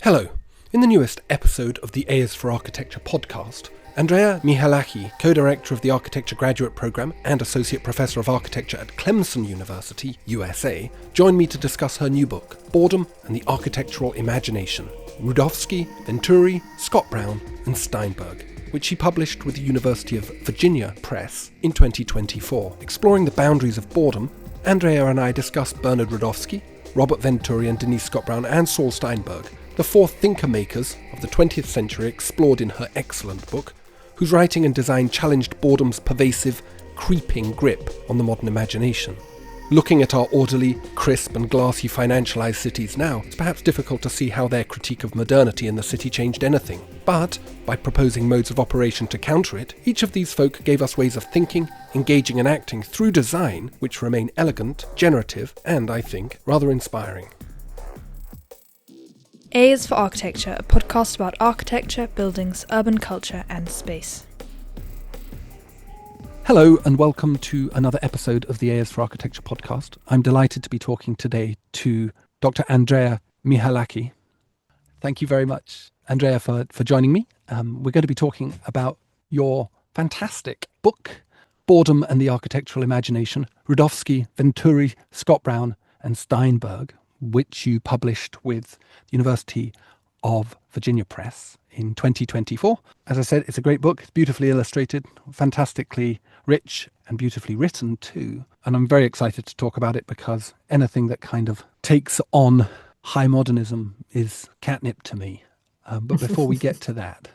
Hello. In the newest episode of the A is for Architecture podcast, Andreea Mihalache, co-director of the Architecture Graduate Programme and Associate Professor of Architecture at Clemson University, USA, joined me to discuss her new book, Boredom and the Architectural Imagination, Rudofsky, Venturi, Scott Brown and Steinberg, which she published with the University of Virginia Press in 2024. Exploring the boundaries of boredom, Andreea and I discussed Bernard Rudofsky, Robert Venturi and Denise Scott Brown and Saul Steinberg, the four thinker-makers of the 20th century explored in her excellent book, whose writing and design challenged boredom's pervasive, creeping grip on the modern imagination. Looking at our orderly, crisp and glassy financialised cities now, it's perhaps difficult to see how their critique of modernity in the city changed anything. But, by proposing modes of operation to counter it, each of these folk gave us ways of thinking, engaging and acting through design which remain elegant, generative and, I think, rather inspiring. A is for Architecture, a podcast about architecture, buildings, urban culture and space. Hello and welcome to another episode of the A is for Architecture podcast. I'm delighted to be talking today to Dr. Andreea Mihalache. Thank you very much, Andreea, for joining me. We're going to be talking about your fantastic book, Boredom and the Architectural Imagination, Rudofsky, Venturi, Scott Brown and Steinberg, which you published with the University of Virginia Press in 2024. As I said, it's a great book. It's beautifully illustrated, fantastically rich and beautifully written too. And I'm very excited to talk about it because anything that kind of takes on high modernism is catnip to me. But before we get to that,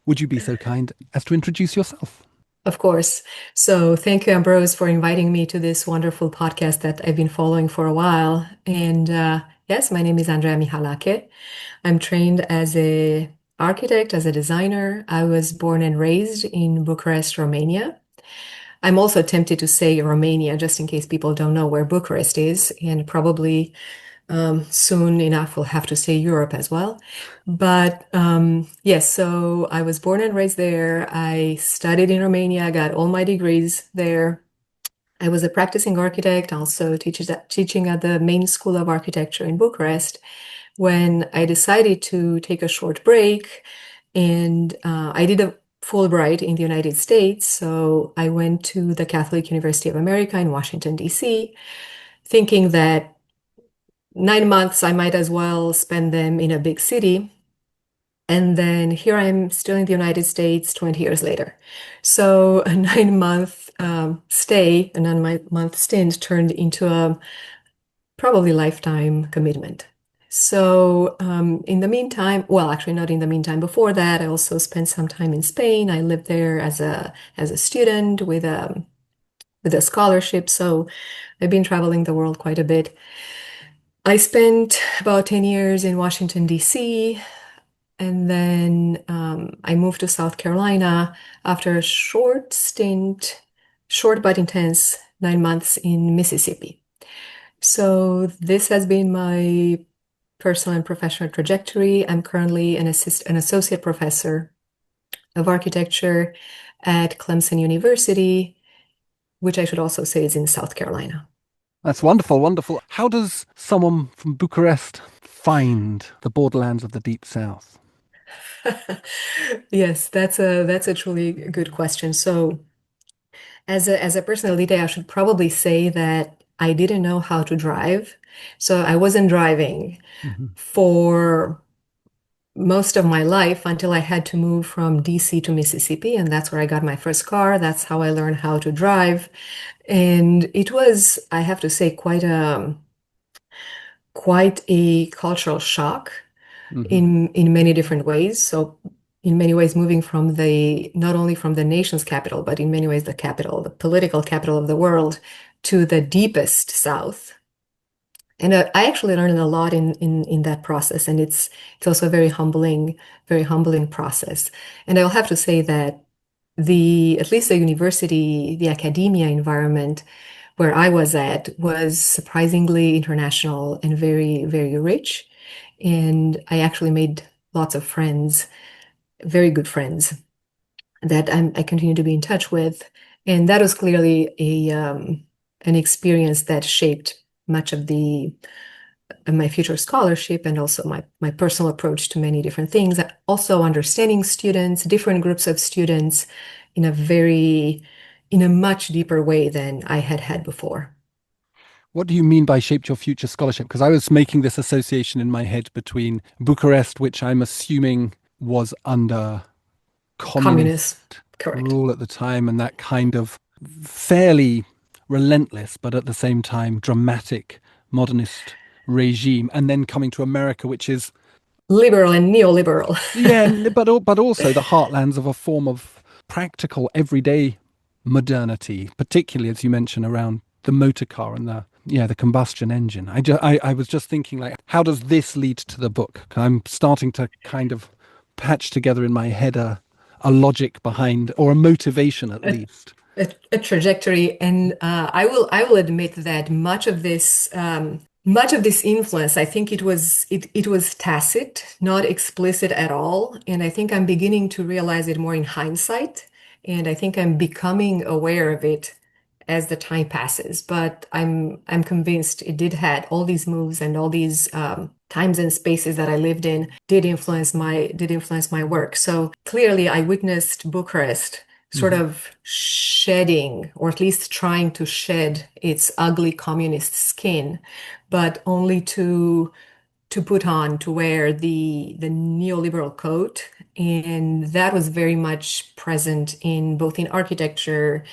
would you be so kind as to introduce yourself? Of course. So thank you, Ambrose, for inviting me to this wonderful podcast that I've been following for a while. And yes, my name is Andreea Mihalache. I'm trained as an architect, as a designer. I was born and raised in Bucharest, Romania. I'm also tempted to say Romania, just in case people don't know where Bucharest is, and probably soon enough we'll have to say Europe as well. But yes, so I was born and raised there. I studied in Romania. I got all my degrees there. I was a practicing architect, also teaching at the main school of architecture in Bucharest, when I decided to take a short break, and I did a Fulbright in the United States. So I went to the Catholic University of America in Washington, D.C., thinking that 9 months, I might as well spend them in a big city. And then here I am still in the United States 20 years later. So a 9-month stay, a 9-month stint turned into a probably lifetime commitment. So in the meantime, well, actually not in the meantime, before that, I also spent some time in Spain. I lived there as a student with a scholarship. So I've been traveling the world quite a bit. I spent about 10 years in Washington, D.C., and then I moved to South Carolina after a short but intense 9 months in Mississippi. So this has been my personal and professional trajectory. I'm currently an associate professor of architecture at Clemson University, which I should also say is in South Carolina. That's wonderful, wonderful. How does someone from Bucharest find the borderlands of the Deep South? Yes, that's a truly good question. So as a personal detail, I should probably say that I didn't know how to drive. So I wasn't driving for most of my life until I had to move from DC to Mississippi, and that's where I got my first car. That's how I learned how to drive. And it was, I have to say, quite a cultural shock in many different ways. So in many ways, moving from not only from the nation's capital, but in many ways the political capital of the world, to the deepest South. And I actually learned a lot in that process, and it's also a very humbling process. And I'll have to say that at least the university, the academia environment where I was at was surprisingly international and very, very rich. And I actually made lots of friends, very good friends that I continue to be in touch with. And that was clearly an experience that shaped much of the my future scholarship and also my personal approach to many different things. Also understanding students, different groups of students in in a much deeper way than I had had before. What do you mean by shaped your future scholarship? Because I was making this association in my head between Bucharest, which I'm assuming was under Communist, communist correct. rule at the time, and that kind of fairly relentless, but at the same time dramatic modernist regime, and then coming to America, which is Liberal and neoliberal. yeah, but also the heartlands of a form of practical everyday modernity, particularly as you mentioned around the motor car and the combustion engine. I was just thinking, like, how does this lead to the book? I'm starting to kind of patch together in my head a logic behind, or a motivation at a, least. a trajectory. And I will admit that much of this influence, I think it was tacit, not explicit at all. And I think I'm beginning to realize it more in hindsight. And I think I'm becoming aware of it as the time passes. But I'm convinced it did had all these moves and all these times and spaces that I lived in did influence my work. So clearly I witnessed Bucharest sort Mhm. of shedding, or at least trying to shed its ugly communist skin, but only to put on, to wear the neoliberal coat. And that was very much present in both in architecture,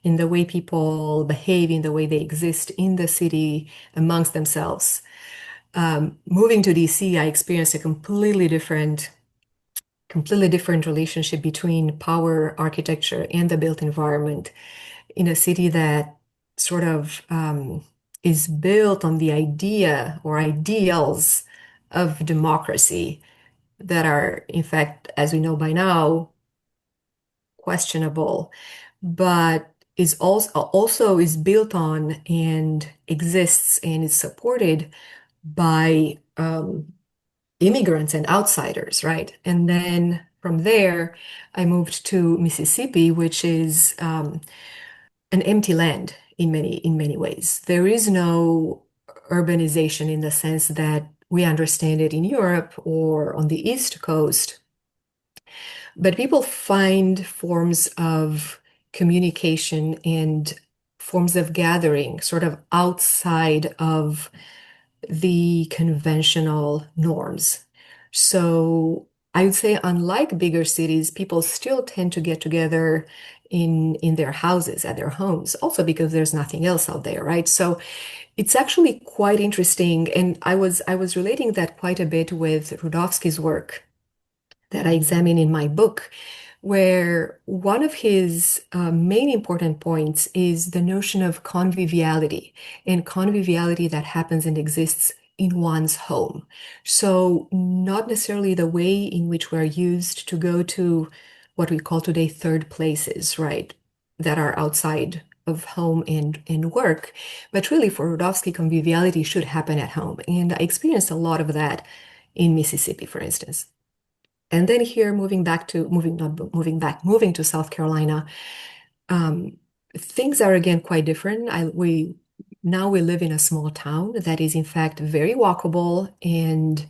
in the way people behave, in the way they exist in the city amongst themselves. Moving to DC, I experienced a completely different relationship between power architecture and the built environment in a city that sort of is built on the idea or ideals of democracy that are, in fact, as we know by now, questionable, but is also is built on and exists and is supported by immigrants and outsiders, right? And then from there, I moved to Mississippi, which is an empty land in many ways. There is no urbanization in the sense that we understand it in Europe or on the East Coast, but people find forms of communication and forms of gathering sort of outside of the conventional norms. So I would say, unlike bigger cities, people still tend to get together in their houses, at their homes, also because there's nothing else out there, right? So it's actually quite interesting. And I was relating that quite a bit with Rudofsky's work that I examine in my book, where one of his main important points is the notion of conviviality, and conviviality that happens and exists in one's home. So, not necessarily the way in which we're used to go to what we call today third places, right? That are outside of home and work. But really, for Rudofsky, conviviality should happen at home. And I experienced a lot of that in Mississippi, for instance. And then here, not moving back, moving to South Carolina, um, things are again quite different. Now we live in a small town that is in fact very walkable, and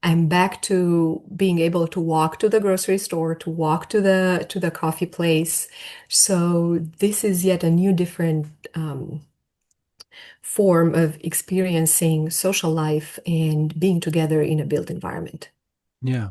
I'm back to being able to walk to the grocery store, to walk to the coffee place. So this is yet a new, different form of experiencing social life and being together in a built environment. Yeah.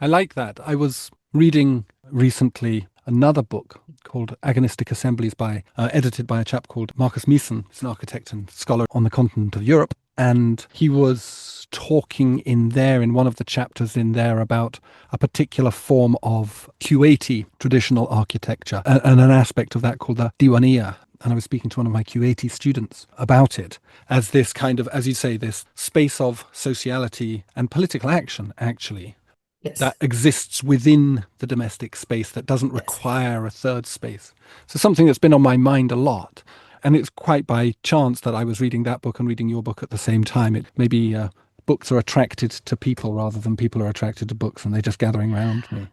I like that. I was reading recently another book called Agonistic Assemblies edited by a chap called Marcus Meeson. He's an architect and scholar on the continent of Europe. And he was talking in one of the chapters in there, about a particular form of Kuwaiti traditional architecture and an aspect of that called the Diwaniyah. And I was speaking to one of my Kuwaiti students about it as this kind of, as you say, this space of sociality and political action, actually, Yes, that exists within the domestic space, that doesn't yes. require a third space. So something that's been on my mind a lot. And it's quite by chance that I was reading that book and reading your book at the same time. It maybe books are attracted to people rather than people are attracted to books, and they're just gathering around me.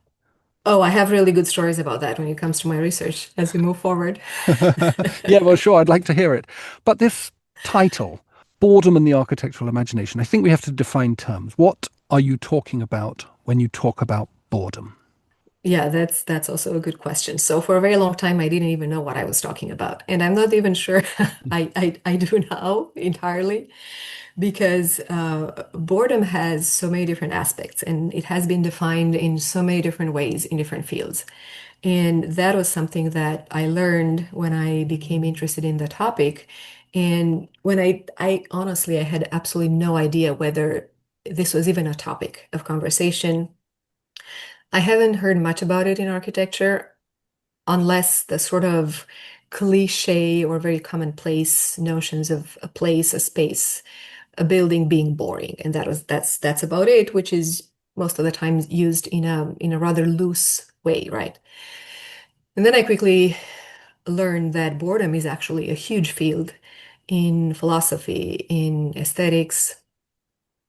Oh, I have really good stories about that when it comes to my research as we move forward. Yeah, well, sure, I'd like to hear it. But this title, boredom and the architectural imagination. I think we have to define terms. What are you talking about when you talk about boredom? Yeah, that's also a good question. So for a very long time, I didn't even know what I was talking about, and I'm not even sure I do now entirely because boredom has so many different aspects, and it has been defined in so many different ways in different fields. And that was something that I learned when I became interested in the topic. And when I honestly, I had absolutely no idea whether this was even a topic of conversation. I haven't heard much about it in architecture unless the sort of cliche or very commonplace notions of a place, a space, a building being boring. And that's about it, which is most of the time used in a rather loose way, right? And then I quickly learned that boredom is actually a huge field in philosophy, in aesthetics,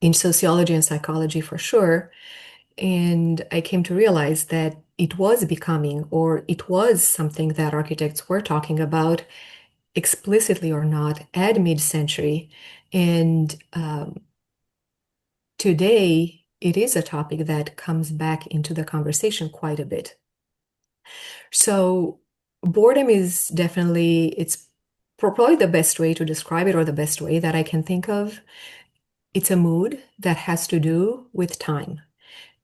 in sociology and psychology for sure. And I came to realize that it was becoming, or it was something that architects were talking about, explicitly or not, at mid-century. And today, it is a topic that comes back into the conversation quite a bit. So boredom is definitely, it's probably the best way to describe it, or the best way that I can think of. It's a mood that has to do with time.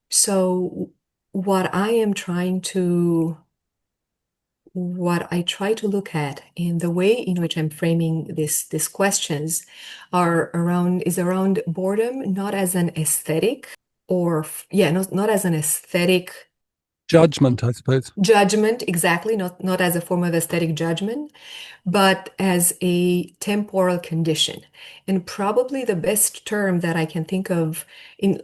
So what I am trying to, what I try to look at in the way in which I'm framing these questions is around boredom, not as an aesthetic not as an aesthetic Judgment, I suppose. judgment, exactly, not as a form of aesthetic judgment, but as a temporal condition. And probably the best term that I can think of in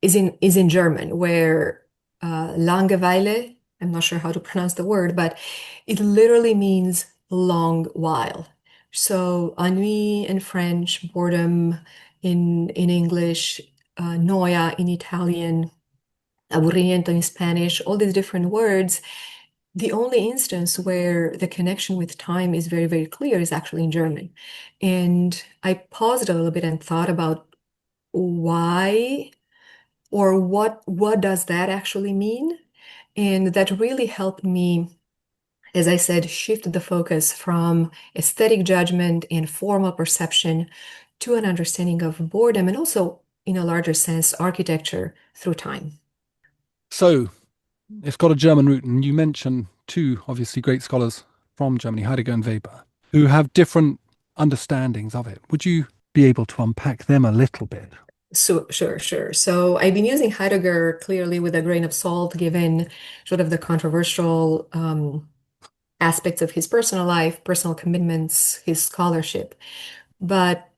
is in German, where Langeweile, I'm not sure how to pronounce the word, but it literally means long while. So ennui in French, boredom in English, noia in Italian, aburrimiento in Spanish, all these different words. The only instance where the connection with time is very, very clear is actually in German. And I paused a little bit and thought about why or what does that actually mean? And that really helped me, as I said, shift the focus from aesthetic judgment and formal perception to an understanding of boredom and also, in a larger sense, architecture through time. So it's got a German root, and you mentioned two obviously great scholars from Germany, Heidegger and Weber, who have different understandings of it. Would you be able to unpack them a little bit? So, sure. So I've been using Heidegger clearly with a grain of salt, given sort of the controversial aspects of his personal life, personal commitments, his scholarship. But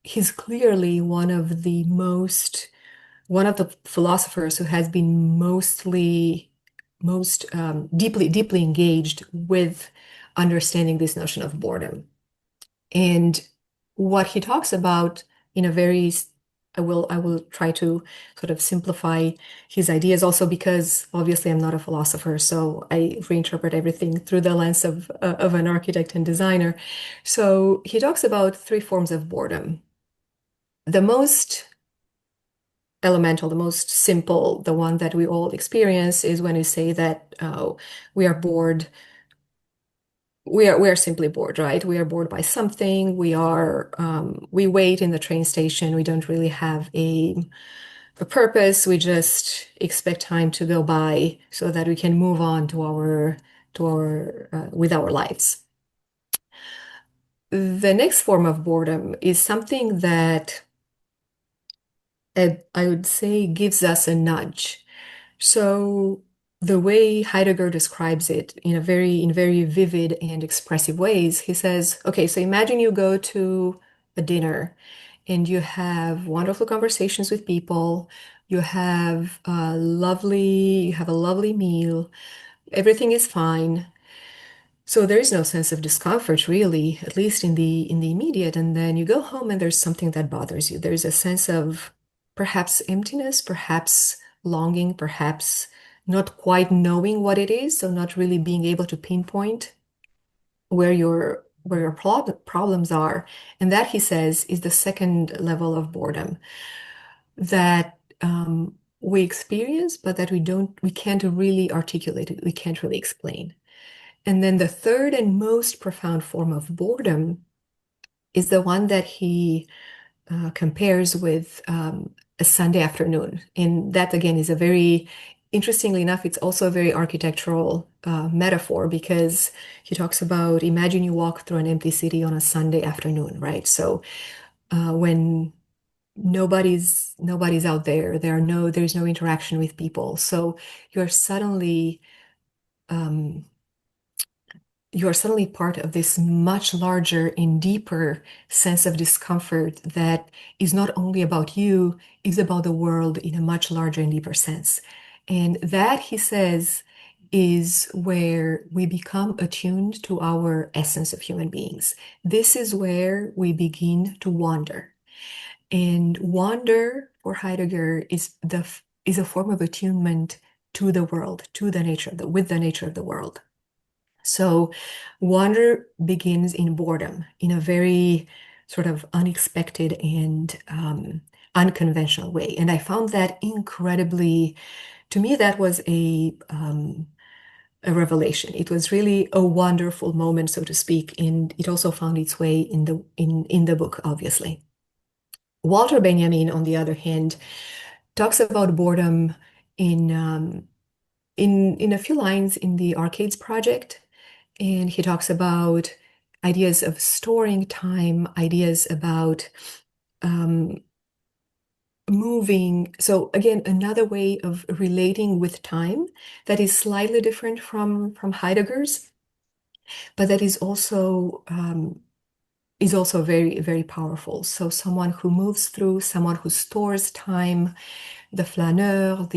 he's clearly one of the philosophers who has been most deeply engaged with understanding this notion of boredom. And what he talks about in a very, I will try to sort of simplify his ideas also because obviously I'm not a philosopher, so I reinterpret everything through the lens of an architect and designer. So he talks about three forms of boredom. The most elemental, the most simple, the one that we all experience is when we say that we are bored. We are simply bored, right? We are bored by something. We wait in the train station. We don't really have a purpose. We just expect time to go by so that we can move on to our with our lives. The next form of boredom is something that I would say gives us a nudge. So the way Heidegger describes it in very vivid and expressive ways, he says, okay, so imagine you go to a dinner and you have wonderful conversations with people, you have a lovely meal, everything is fine. So there is no sense of discomfort really, at least in the immediate. And then you go home and there's something that bothers you. There's a sense of perhaps emptiness, perhaps longing, perhaps not quite knowing what it is, so not really being able to pinpoint problems are. And that, he says, is the second level of boredom that we experience, but that we can't really articulate it. We can't really explain. And then the third and most profound form of boredom is the one that he compares with a Sunday afternoon. And that, again, is a very, interestingly enough, it's also a very architectural metaphor, because he talks about, imagine you walk through an empty city on a Sunday afternoon, right? So when nobody's out there, there's no interaction with people. So you're suddenly um, you are suddenly part of this much larger and deeper sense of discomfort that is not only about you, it's about the world in a much larger and deeper sense. And that, he says, is where we become attuned to our essence of human beings. This is where we begin to wander. And wander, for Heidegger, is a form of attunement to the world, to the nature, with the nature of the world. So wonder begins in boredom, in a very sort of unexpected and unconventional way. And I found that incredibly, to me, that was a revelation. It was really a wonderful moment, so to speak, and it also found its way in the book, obviously. Walter Benjamin, on the other hand, talks about boredom in in a few lines in the Arcades Project. And he talks about ideas of storing time, ideas about um, moving. So again, another way of relating with time that is slightly different from Heidegger's, but that is also very, very powerful. So someone who moves through, someone who stores time, the flaneur,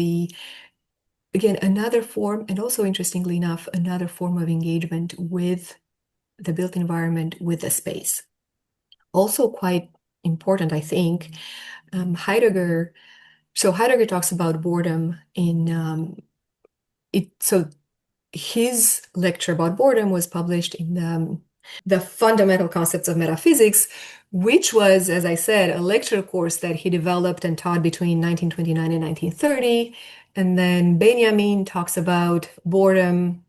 again, another form, and also interestingly enough, another form of engagement with the built environment, with the space. Also quite important, I think, Heidegger. So Heidegger talks about boredom in it. So his lecture about boredom was published in the Fundamental Concepts of Metaphysics, which was, as I said, a lecture course that he developed and taught between 1929 and 1930. And then Benjamin talks about boredom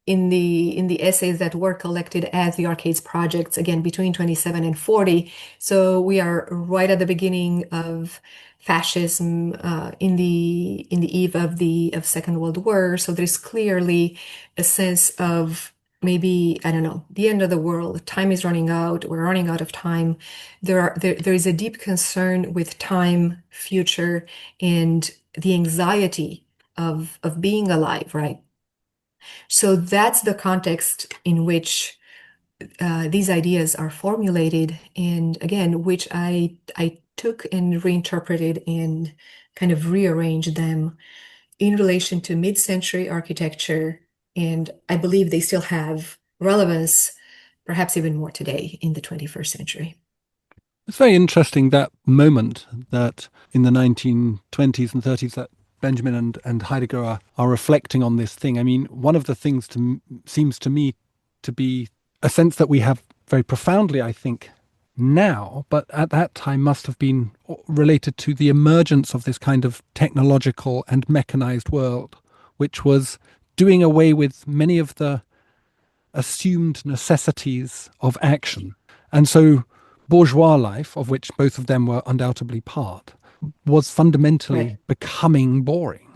in the essays that were collected as the Arcades projects, again, between 27 and 40. So we are right at the beginning of fascism, in the eve of the Second World War. So there's clearly a sense of, maybe, I don't know, the end of the world. Time is running out. We're running out of time. There is a deep concern with time, future, and the anxiety of being alive, right? So that's the context in which these ideas are formulated, and again, which I took and reinterpreted and kind of rearranged them in relation to mid-century architecture, and I believe they still have relevance, perhaps even more today in the 21st century. It's very interesting, that moment that in the 1920s and 30s that Benjamin and Heidegger are reflecting on this thing. I mean, one of the things seems to me to be a sense that we have very profoundly, I think, now, but at that time must have been related to the emergence of this kind of technological and mechanized world, which was doing away with many of the assumed necessities of action. And so bourgeois life, of which both of them were undoubtedly part, was fundamentally Right. becoming boring.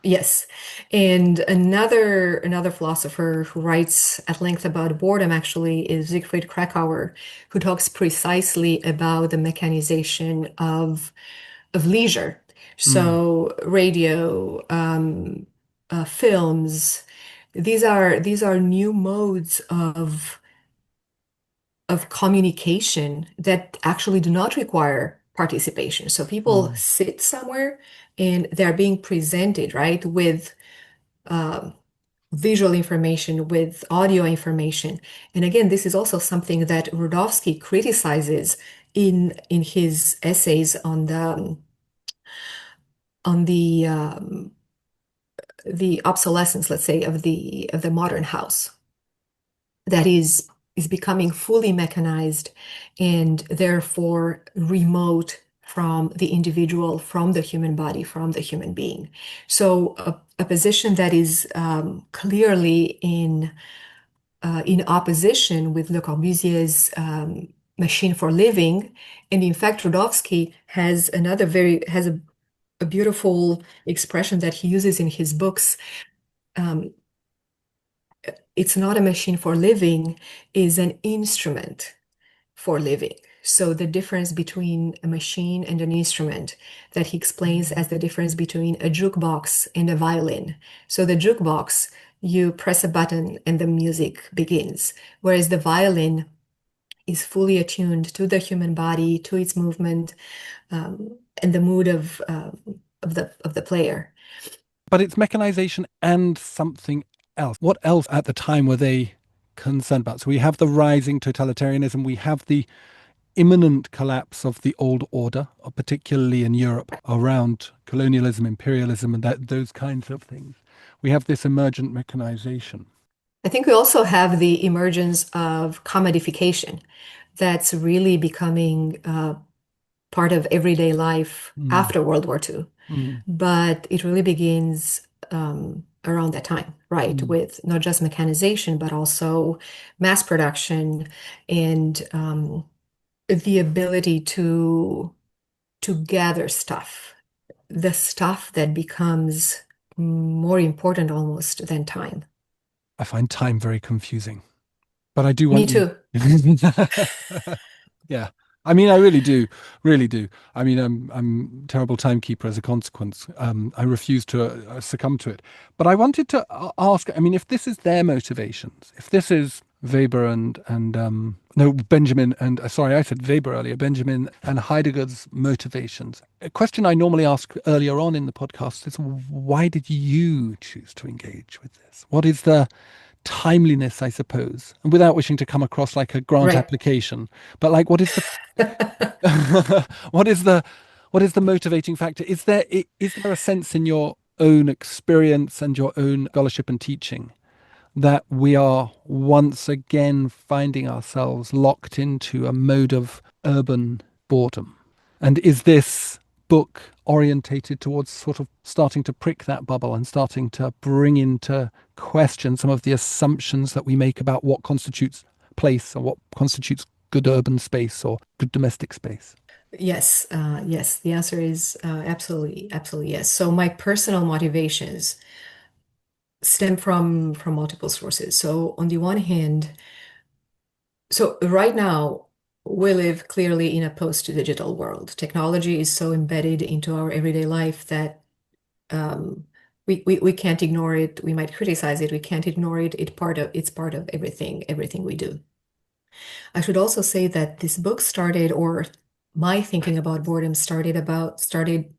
Yes. And another philosopher who writes at length about boredom actually is Siegfried Kracauer, who talks precisely about the mechanization of leisure. Mm. So radio, films, these are new modes of communication that actually do not require participation. So people Mm. sit somewhere and they're being presented, right, with um, visual information, with audio information. And again, this is also something that Rudofsky criticizes in his essays on the obsolescence, let's say, of the modern house. that is becoming fully mechanized and therefore remote from the individual, from the human body, from the human being. So a position that is clearly in opposition with Le Corbusier's machine for living. And in fact, Rudofsky has a beautiful expression that he uses in his books. Um, it's not a machine for living, is an instrument for living. So the difference between a machine and an instrument that he explains as the difference between a jukebox and a violin. So the jukebox, you press a button and the music begins, whereas the violin is fully attuned to the human body, to its movement, and the mood of the player. But it's mechanization and something else. What else at the time were they concerned about? So we have the rising totalitarianism, we have the imminent collapse of the old order, particularly in Europe, around colonialism, imperialism, and those kinds of things. We have this emergent mechanization. I think we also have the emergence of commodification that's really becoming part of everyday life after World War II. But it really begins around that time, right? With not just mechanization, but also mass production and the ability to gather stuff, the stuff that becomes more important almost than time. I find time very confusing, but I do Me want you. too. Yeah. I mean, I really do, really do. I mean, I'm a terrible timekeeper as a consequence. I refuse to succumb to it. But I wanted to ask, I mean, if this is their motivations, if this is Weber and no, Benjamin and, sorry, I said Weber earlier, Benjamin and Heidegger's motivations. A question I normally ask earlier on in the podcast is, why did you choose to engage with this? What is the timeliness, I suppose, and without wishing to come across like a grant Right. application, but like, what is the what is the motivating factor? Is there a sense in your own experience and your own scholarship and teaching that we are once again finding ourselves locked into a mode of urban boredom? And is this book orientated towards sort of starting to prick that bubble and starting to bring into question some of the assumptions that we make about what constitutes place or what constitutes good urban space or good domestic space? Yes, yes. The answer is absolutely, absolutely yes. So my personal motivations stem from multiple sources. So on the one hand, so right now we live clearly in a post-digital world. Technology is so embedded into our everyday life that um, we can't ignore it. We might criticize it. We can't ignore it. It's part of everything we do. I should also say that this book started, or my thinking about boredom started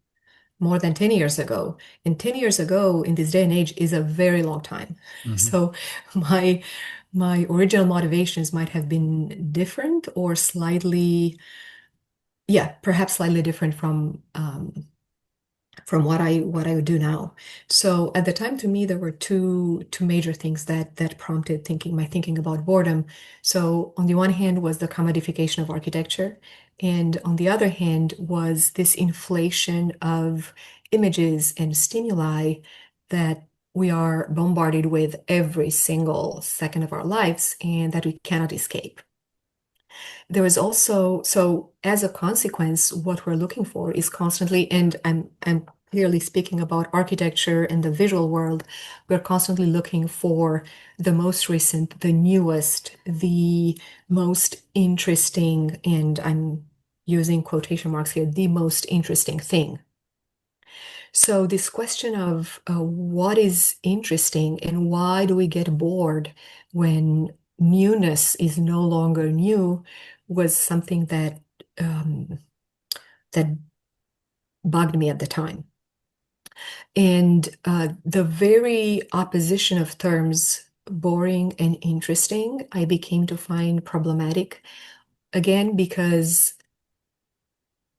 more than 10 years ago. And 10 years ago in this day and age is a very long time. So my my original motivations might have been different or slightly, yeah, perhaps slightly different from what I would do now. So at the time, to me, there were two major things that prompted my thinking about boredom. So on the one hand was the commodification of architecture, and on the other hand was this inflation of images and stimuli that we are bombarded with every single second of our lives and that we cannot escape. There is also, so as a consequence, what we're looking for is constantly, and I'm clearly speaking about architecture and the visual world, we're constantly looking for the most recent, the newest, the most interesting, and I'm using quotation marks here, the most interesting thing. So this question of what is interesting and why do we get bored when newness is no longer new was something that bugged me at the time. And the very opposition of terms boring and interesting, I became to find problematic again because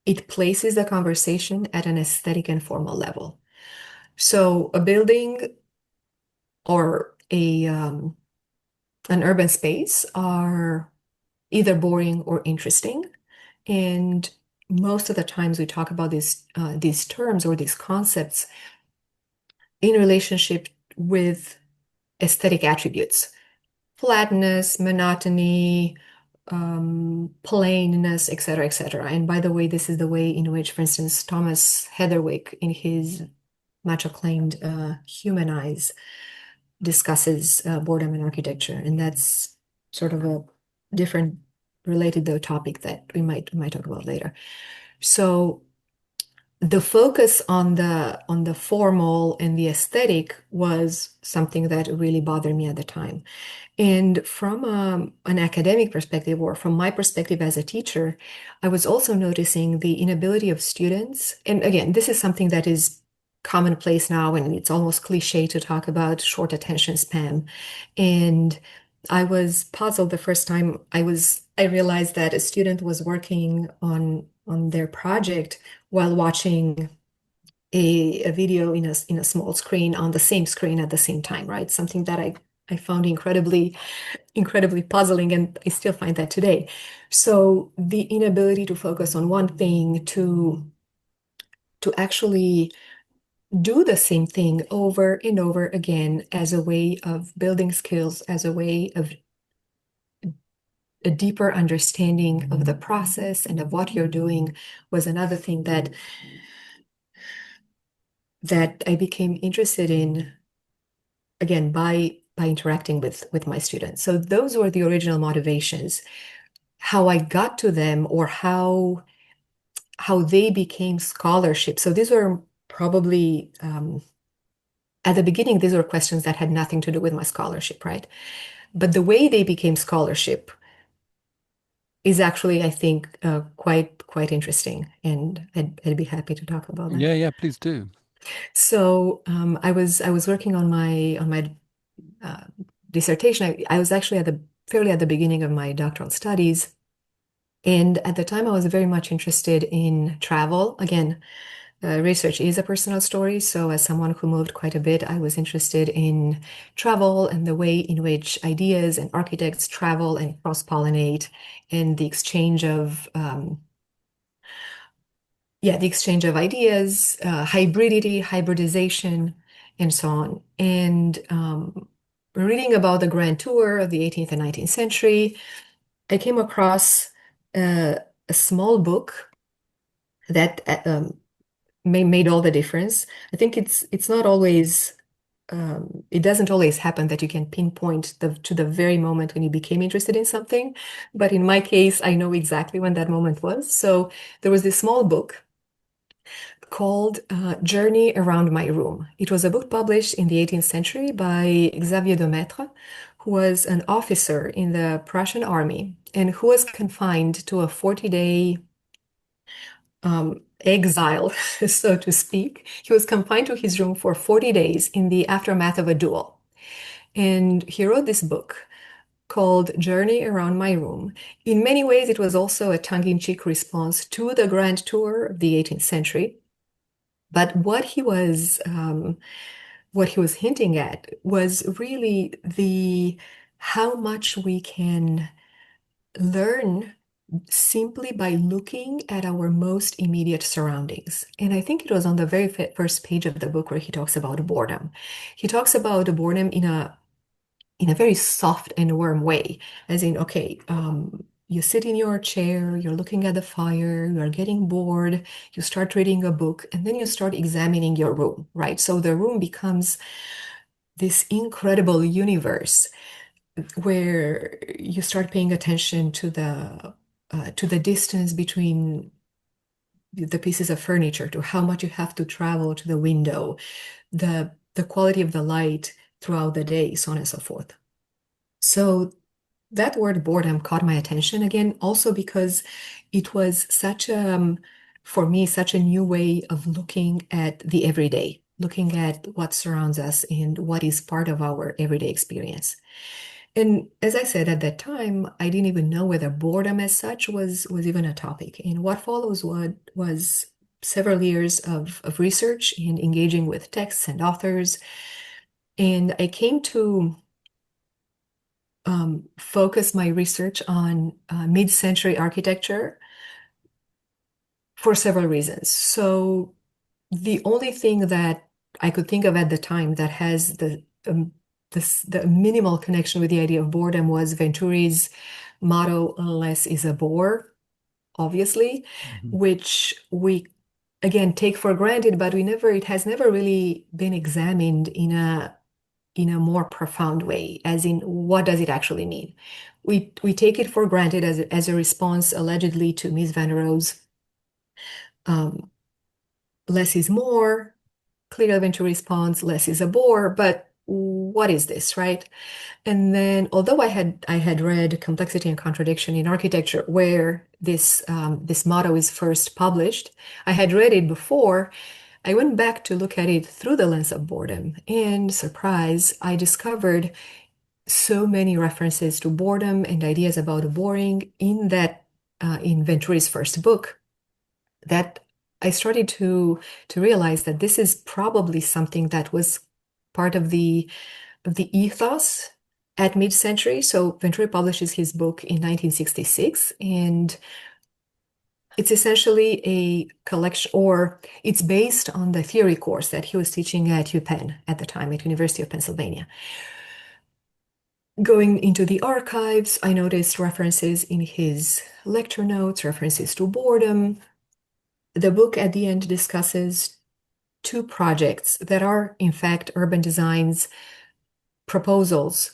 it places the conversation at an aesthetic and formal level. So a building or an urban space are either boring or interesting. And most of the times we talk about these terms or these concepts in relationship with aesthetic attributes, flatness, monotony, plainness, etc., etc. And by the way, this is the way in which, for instance, Thomas Heatherwick, in his much acclaimed Human Eyes, discusses boredom in architecture, and that's sort of a different, related though topic that we might talk about later. So the focus on the formal and the aesthetic was something that really bothered me at the time. And from an academic perspective, or from my perspective as a teacher, I was also noticing the inability of students. And again, this is something that is commonplace now, and it's almost cliche to talk about short attention span. And I was puzzled the first time I realized that a student was working on their project while watching a video in a small screen on the same screen at the same time, right? Something that I found incredibly puzzling, and I still find that today. So the inability to focus on one thing, to actually do the same thing over and over again as a way of building skills, as a way of a deeper understanding of the process and of what you're doing, was another thing that I became interested in, again, by interacting with my students. So those were the original motivations. How I got to them, or how they became scholarship. So these were probably at the beginning, these were questions that had nothing to do with my scholarship, right? But the way they became scholarship is actually, I think, quite interesting, and I'd be happy to talk about that. Yeah, please do. So I was working on my uh, dissertation. I was actually fairly at the beginning of my doctoral studies, and at the time I was very much interested in travel. Again, research is a personal story, so as someone who moved quite a bit, I was interested in travel and the way in which ideas and architects travel and cross-pollinate, and the exchange of ideas, hybridization, and so on. And reading about the Grand Tour of the 18th and 19th century, I came across a small book that made all the difference. I think it's not always it doesn't always happen that you can pinpoint to the very moment when you became interested in something. But in my case, I know exactly when that moment was. So there was this small book called Journey Around My Room. It was a book published in the 18th century by Xavier de Maistre, who was an officer in the Prussian army and who was confined to a 40-day exile, so to speak. He was confined to his room for 40 days in the aftermath of a duel. And he wrote this book called Journey Around My Room. In many ways, it was also a tongue-in-cheek response to the Grand Tour of the 18th century. But what he was hinting at was really the how much we can learn simply by looking at our most immediate surroundings. And I think it was on the very first page of the book where he talks about boredom. He talks about boredom in a very soft and warm way, as in, okay, you sit in your chair, you're looking at the fire, you're getting bored, you start reading a book, and then you start examining your room, right? So the room becomes this incredible universe where you start paying attention to the distance between the pieces of furniture, to how much you have to travel to the window, the quality of the light throughout the day, so on and so forth. So that word boredom caught my attention again, also because it was for me, such a new way of looking at the everyday, looking at what surrounds us and what is part of our everyday experience. And as I said at that time, I didn't even know whether boredom as such was even a topic. And what follows was several years of research and engaging with texts and authors. And I came to focus my research on mid-century architecture for several reasons. So the only thing that I could think of at the time that has the minimal connection with the idea of boredom was Venturi's motto, "Less is a bore," obviously, Mhm. which we again take for granted, but it has never really been examined in a more profound way, as in what does it actually mean? We take it for granted as a response allegedly to Mies van der Rohe's um, less is more, clear Venturi response, less is a bore, but what is this, right? And then, although I had read Complexity and Contradiction in Architecture, where this motto is first published, I had read it before. I went back to look at it through the lens of boredom, and surprise, I discovered so many references to boredom and ideas about boring in Venturi's first book that I started to realize that this is probably something that was part of the ethos at mid-century. So Venturi publishes his book in 1966, and it's essentially a collection, or it's based on the theory course that he was teaching at UPenn at the time, at University of Pennsylvania. Going into the archives, I noticed references in his lecture notes, references to boredom. The book at the end discusses two projects that are, in fact, urban design's proposals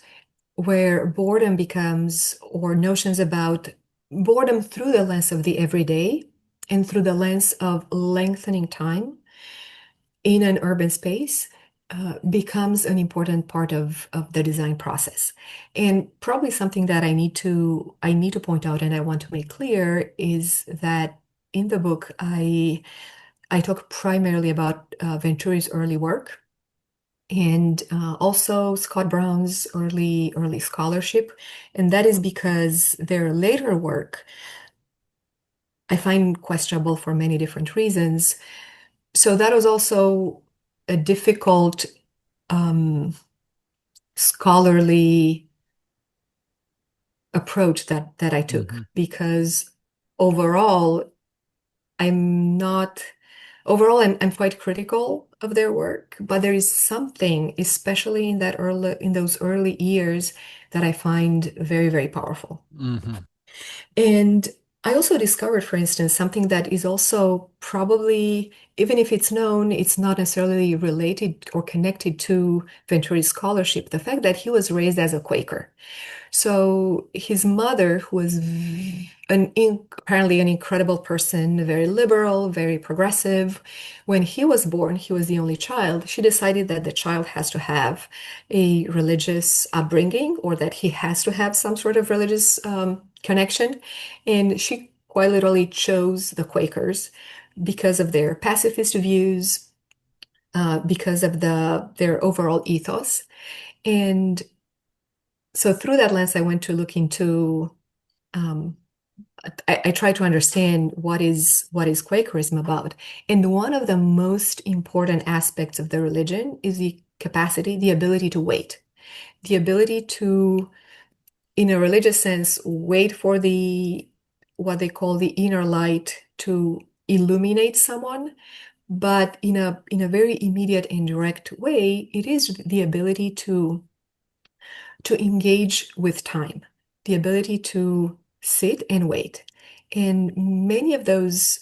where boredom becomes, or notions about boredom through the lens of the everyday and through the lens of lengthening time in an urban space becomes an important part of the design process. And probably something that I need to point out and I want to make clear is that in the book I talk primarily about Venturi's early work and also Scott Brown's early scholarship, and that is because their later work I find questionable for many different reasons. So that was also a difficult scholarly approach that I took Mhm. because overall I'm not overall I'm quite critical of their work, but there is something, especially in those early years, that I find very, very powerful. Mhm. And I also discovered, for instance, something that is also probably, even if it's known, it's not necessarily related or connected to Venturi's scholarship, the fact that he was raised as a Quaker. So his mother, who was apparently an incredible person, very liberal, very progressive, when he was born, he was the only child. She decided that the child has to have a religious upbringing or that he has to have some sort of religious connection. And she quite literally chose the Quakers because of their pacifist views, because of their overall ethos. And so through that lens, I went to look into, um, I try to understand what is Quakerism about. And one of the most important aspects of the religion is the capacity, the ability to wait, the ability to, in a religious sense, wait for what they call the inner light to illuminate someone. But in a very immediate and direct way, it is the ability to engage with time, the ability to sit and wait. And many of those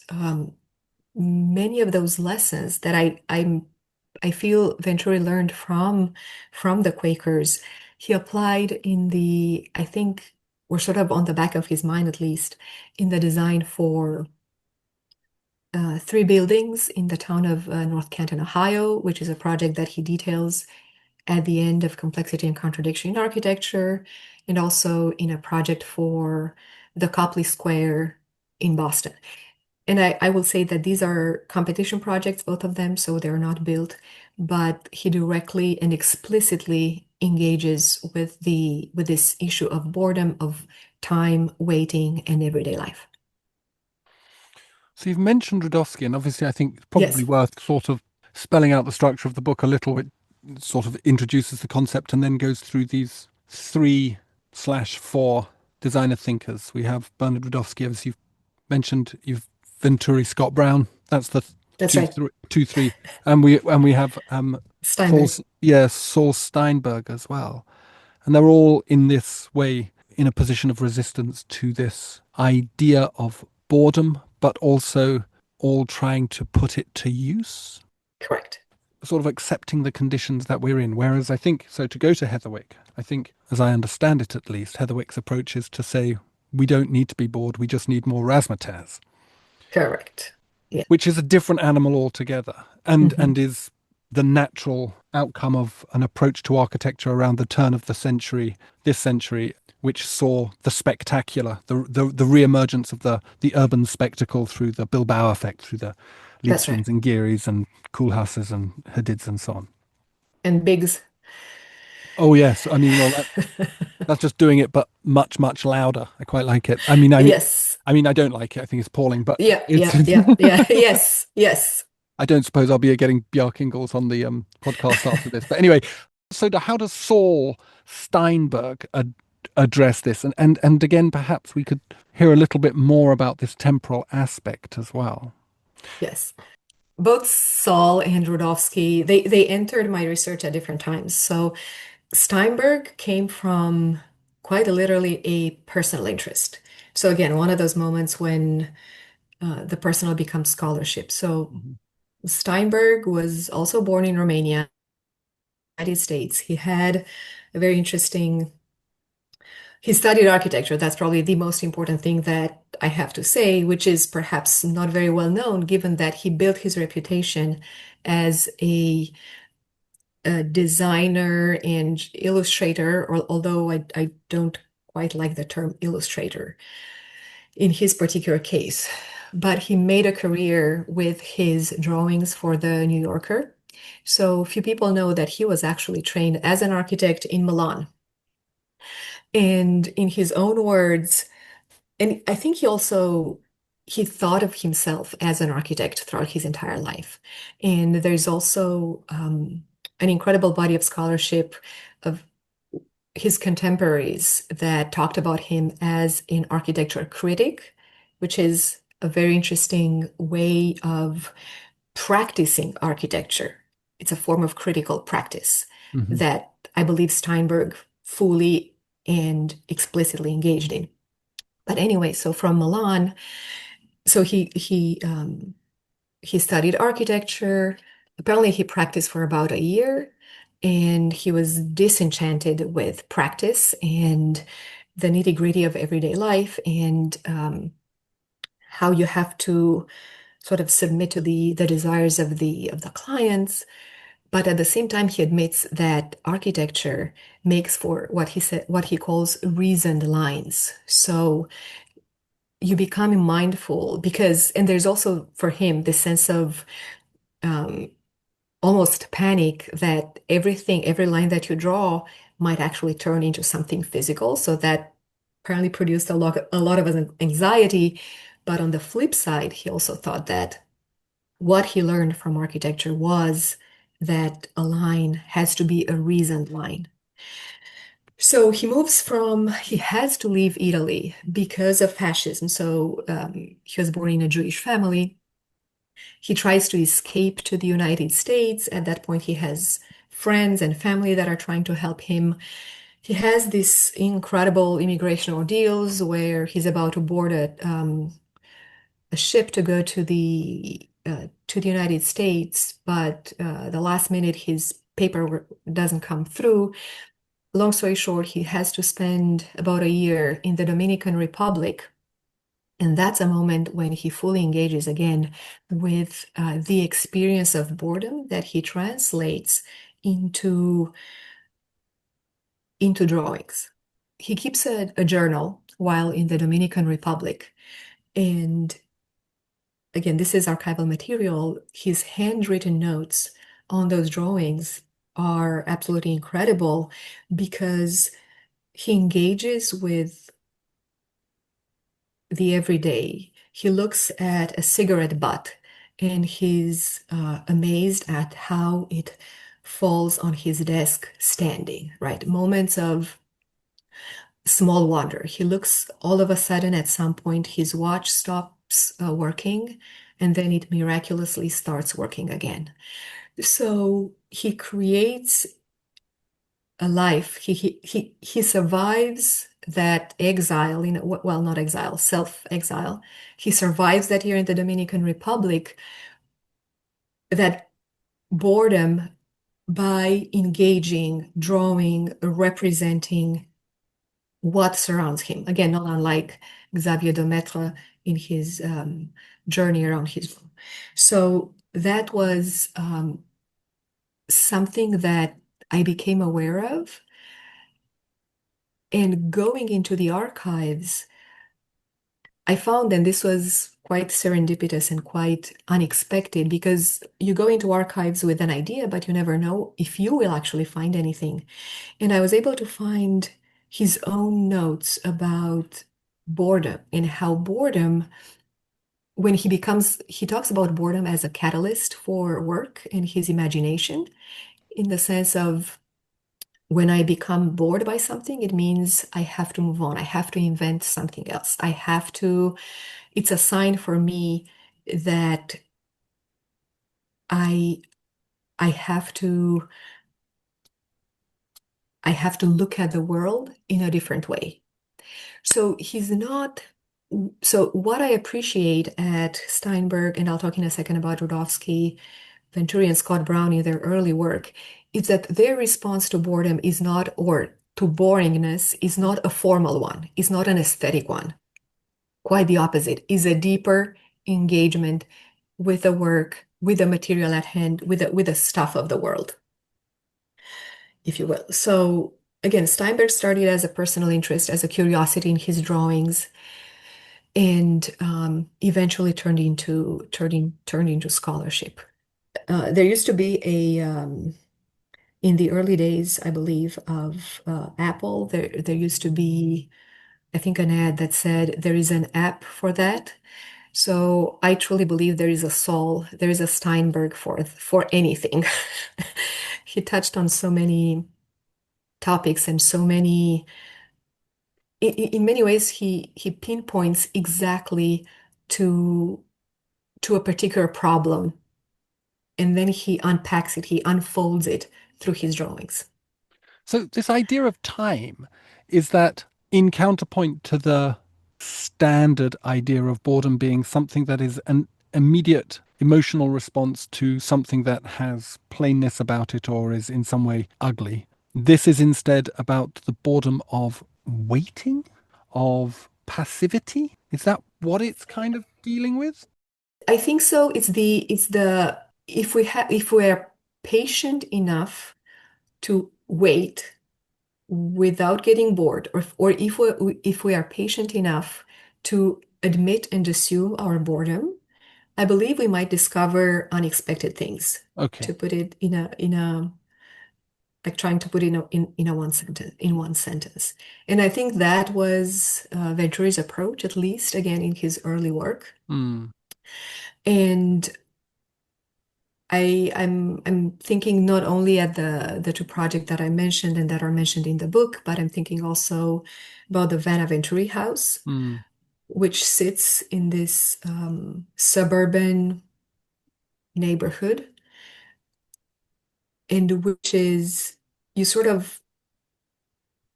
lessons that I feel Venturi learned from the Quakers, he applied I think were sort of on the back of his mind at least, in the design for three buildings in the town of North Canton, Ohio, which is a project that he details at the end of Complexity and Contradiction in Architecture, and also in a project for the Copley Square in Boston. And I will say that these are competition projects, both of them, so they're not built, but he directly and explicitly engages with this issue of boredom, of time, waiting, and everyday life. So you've mentioned Rudofsky, and obviously I think it's probably Yes. worth sort of spelling out the structure of the book a little. It sort of introduces the concept and then goes through these three slash for designer thinkers. We have Bernard Rudofsky, as you've mentioned. You've Venturi, Scott Brown. That's the That's right. two, three, and we have Saul, Steinberg. Saul Steinberg as well, and they're all in this way in a position of resistance to this idea of boredom, but also all trying to put it to use, Correct. sort of accepting the conditions that we're in. Whereas I think, so to go to Heatherwick, I think, as I understand it at least, Heatherwick's approach is to say, we don't need to be bored, we just need more razzmatazz, Correct. Yeah. which is a different animal altogether, and Mhm. is the natural outcome of an approach to architecture around the turn of the century, this century, which saw the spectacular, the re-emergence of the urban spectacle through the Bilbao effect, through the That's right. Lietzkens and Gearys and Koolhaases and Hadids and so on. And Biggs. Oh yes, I mean, well, that's just doing it, but much, much louder. I quite like it. Yes. I mean, I don't like it. I think it's appalling, but Yeah, it's. yeah, yeah, yeah. Yes, yes. I don't suppose I'll be getting Bjark Ingels on the podcast after this. But anyway, so how does Saul Steinberg address this? And again, perhaps we could hear a little bit more about this temporal aspect as well. Yes. Both Saul and Rudofsky, they entered my research at different times. So Steinberg came from quite literally a personal interest. So again, one of those moments when the personal becomes scholarship. So Mhm. Steinberg was also born in Romania, United States. He had a very interesting, he studied architecture. That's probably the most important thing that I have to say, which is perhaps not very well known, given that he built his reputation as a designer and illustrator, or although I don't quite like the term illustrator in his particular case. But he made a career with his drawings for the New Yorker. So few people know that he was actually trained as an architect in Milan. And in his own words, and I think he thought of himself as an architect throughout his entire life. And there's also an incredible body of scholarship of his contemporaries that talked about him as an architecture critic, which is a very interesting way of practicing architecture. It's a form of critical practice Mhm. that I believe Steinberg fully and explicitly engaged in. But anyway, so from Milan, so he studied architecture. Apparently, he practiced for about a year, and he was disenchanted with practice and the nitty-gritty of everyday life, and how you have to sort of submit to the desires of the clients. But at the same time, he admits that architecture makes for what he calls reasoned lines. So you become mindful because, and there's also for him this sense of um, almost panic that every line that you draw might actually turn into something physical. So that apparently produced a lot of anxiety. But on the flip side, he also thought that what he learned from architecture was that a line has to be a reasoned line. So he has to leave Italy because of fascism. So he was born in a Jewish family. He tries to escape to the United States. At that point, he has friends and family that are trying to help him. He has these incredible immigration ordeals where he's about to board a ship to go to the United States, but the last minute his paperwork doesn't come through. Long story short, he has to spend about a year in the Dominican Republic. And that's a moment when he fully engages again with the experience of boredom that he translates into, into drawings. He keeps a journal while in the Dominican Republic. And again, this is archival material. His handwritten notes on those drawings are absolutely incredible because he engages with the everyday. He looks at a cigarette butt and he's amazed at how it falls on his desk standing, right? Moments of small wonder. He looks all of a sudden at some point, his watch stops working, and then it miraculously starts working again. So he creates a life. He survives that exile in well, not exile, self-exile. He survives that year in the Dominican Republic, that boredom by engaging, drawing, representing what surrounds him. Again, not unlike Xavier Demetre in his journey around his room. So that was something that I became aware of. And going into the archives, I found, and this was quite serendipitous and quite unexpected, because you go into archives with an idea, but you never know if you will actually find anything. And I was able to find his own notes about boredom and how boredom, when he talks about boredom as a catalyst for work and his imagination, in the sense of when I become bored by something, it means I have to move on. I have to invent something else. It's a sign for me that I I have to I have to look at the world in a different way. So he's not. So what I appreciate at Steinberg, and I'll talk in a second about Rudofsky, Venturi, and Scott Brown in their early work, is that their response to boredom is not, or to boringness, is not a formal one, is not an aesthetic one. Quite the opposite, is a deeper engagement with the work, with the material at hand, with the stuff of the world, if you will. So again, Steinberg started as a personal interest, as a curiosity in his drawings, and eventually turned into scholarship. There used to be in the early days, I believe, of Apple, there used to be, I think, an ad that said there is an app for that. So I truly believe there is a Saul, there is a Steinberg for anything. He touched on so many topics and so many. In many ways, he pinpoints exactly to to a particular problem, and then he unpacks it, he unfolds it through his drawings. So this idea of time, is that in counterpoint to the standard idea of boredom being something that is an immediate emotional response to something that has plainness about it or is in some way ugly. This is instead about the boredom of waiting, of passivity. Is that what it's kind of dealing with? I think so. It's the if we are patient enough to wait without getting bored, or if we are patient enough to admit and assume our boredom, I believe we might discover unexpected things. To Okay. put it in a like trying to put it in one sentence. And I think that was Venturi's approach, at least again in his early work. Hmm. And I'm thinking not only at the two projects that I mentioned and that are mentioned in the book, but I'm thinking also about the Venturi house, Hmm. which sits in this suburban neighborhood, and which is, you sort of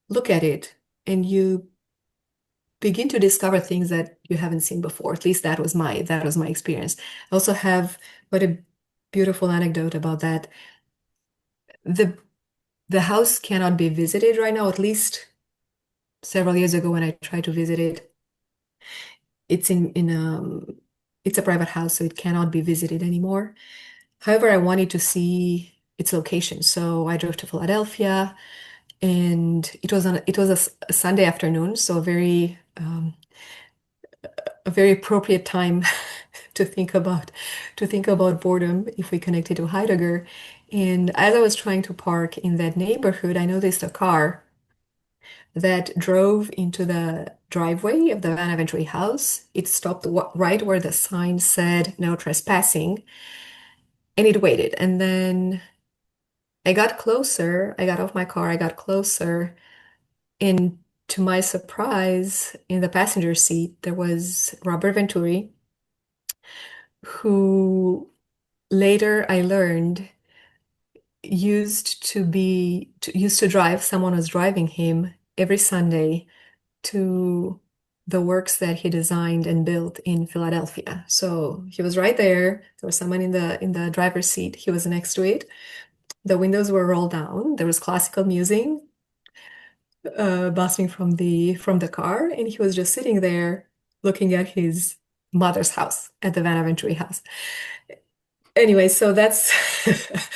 look at it and you begin to discover things that you haven't seen before. At least that was my experience. I also have quite a beautiful anecdote about that. The the house cannot be visited right now, at least several years ago when I tried to visit it. It's a private house, so it cannot be visited anymore. However, I wanted to see its location. So I drove to Philadelphia, and it was a Sunday afternoon, so a very appropriate time to think about boredom if we connect it to Heidegger. And as I was trying to park in that neighborhood, I noticed a car that drove into the driveway of the Venturi house. It stopped right where the sign said no trespassing, and it waited. And then I got closer. I got off my car, I got closer, and to my surprise, in the passenger seat, there was Robert Venturi, who later I learned used to drive, someone was driving him every Sunday to the works that he designed and built in Philadelphia. So he was right there. There was someone in the driver's seat. He was next to it. The windows were rolled down. There was classical music blasting from the car, and he was just sitting there looking at his mother's house, at the Venturi house. Anyway, so that's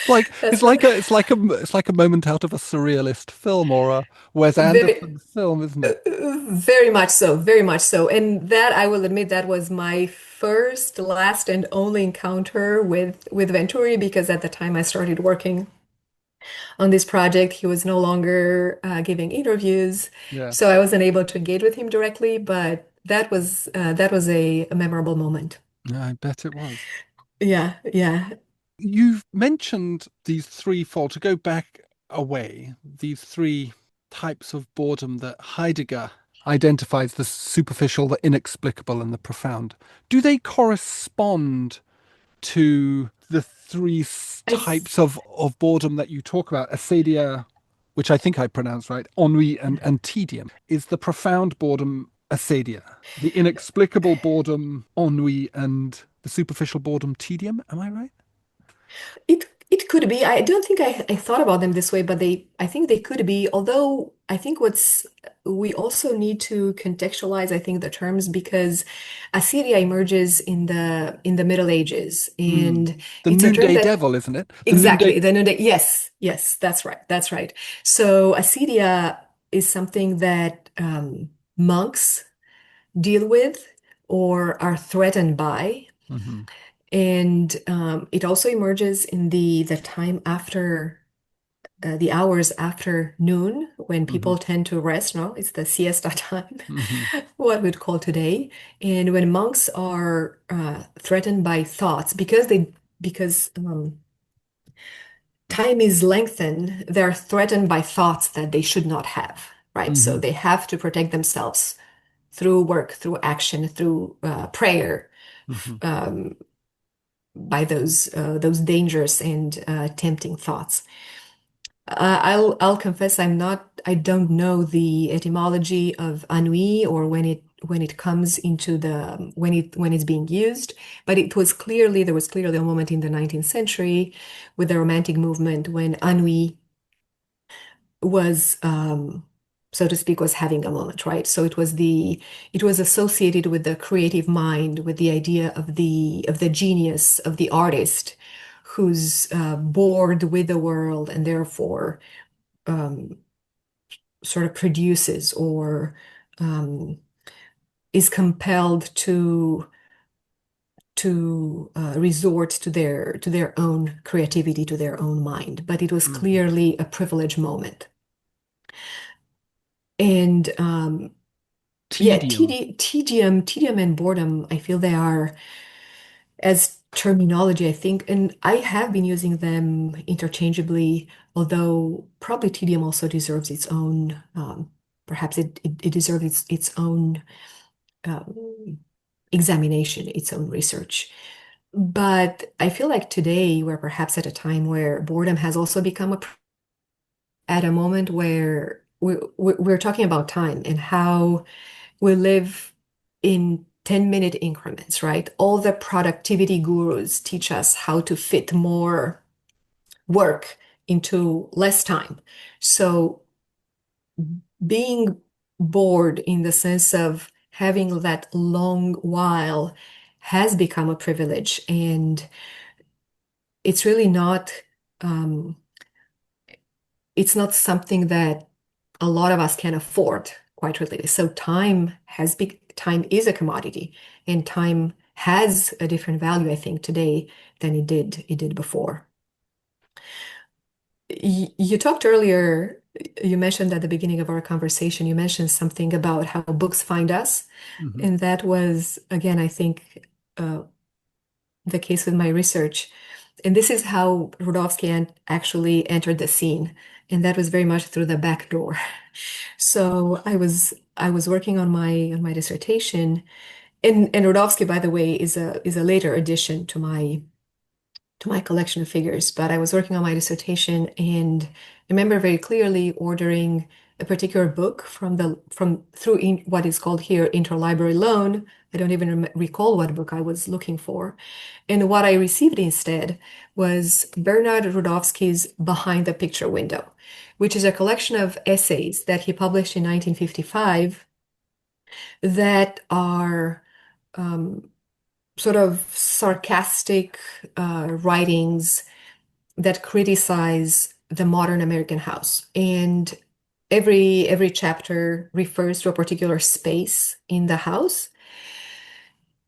Like that's it's what like a it's like a it's like a moment out of a surrealist film or a Wes very Anderson film, isn't it? very much so, very much so. And that I will admit that was my first, last, and only encounter with Venturi because at the time I started working on this project, he was no longer giving interviews, Yeah, so I wasn't able to engage with him directly. But that was a memorable moment. yeah, I bet it was. Yeah, yeah. You've mentioned these threefold, to go back away, these three types of boredom that Heidegger identifies: the superficial, the inexplicable, and the profound. Do they correspond to the three I th types of boredom that you talk about? Acedia, which I think I pronounced right, ennui, and tedium. Is the profound boredom acedia? The inexplicable boredom, ennui, and the superficial boredom, tedium? Am I right? It could be. I don't think I thought about them this way, but I think they could be. Although I think what's we also need to contextualize, I think, the terms because Assyria emerges in the Middle Ages, Mm. and The it's a term noonday that devil, isn't it? The noonday. exactly the noonday. Yes, yes, that's right, that's right. So Assyria is something that monks deal with or are threatened by. Mhm. And it also emerges in the time after the hours after noon when Mhm. people tend to rest. No, it's the siesta time, Mhm. what we'd call today. And when monks are threatened by thoughts because time is lengthened, they're threatened by thoughts that they should not have, right? So Mhm. they have to protect themselves through work, through action, through prayer. Mhm. Um, by those dangerous and tempting thoughts. I'll confess I don't know the etymology of ennui or when it comes into the when it's being used, but there was clearly a moment in the 19th century with the Romantic movement when ennui was so to speak was having a moment, right? So it was associated with the creative mind, with the idea of the genius, of the artist who's bored with the world and therefore um, sort of produces or um, is compelled to resort to their own creativity, to their own mind. But it was Mhm. clearly a privileged moment. And yeah, Tedium. tedium and boredom, I feel they are as terminology, I think, and I have been using them interchangeably, although probably tedium also deserves its own, perhaps it deserves its own um, examination, its own research. But I feel like today we're perhaps at a time where boredom has also become at a moment where we're talking about time and how we live in 10-minute increments, right? All the productivity gurus teach us how to fit more work into less time. So being bored in the sense of having that long while has become a privilege. And it's really not, um, it's not something that a lot of us can afford, quite really. So time is a commodity, and time has a different value, I think, today than it did before. You talked earlier, you mentioned at the beginning of our conversation, you mentioned something about how books find us. Mhm. And that was, again, I think, uh, the case with my research. And this is how Rudofsky actually entered the scene, and that was very much through the back door. So I was working on my dissertation, and Rudofsky, by the way, is a later addition to my collection of figures. But I was working on my dissertation and I remember very clearly ordering a particular book from through what is called here interlibrary loan. I don't even recall what book I was looking for. And what I received instead was Bernard Rudofsky's Behind the Picture Window, which is a collection of essays that he published in 1955 that are sort of sarcastic writings that criticize the modern American house. And every chapter refers to a particular space in the house.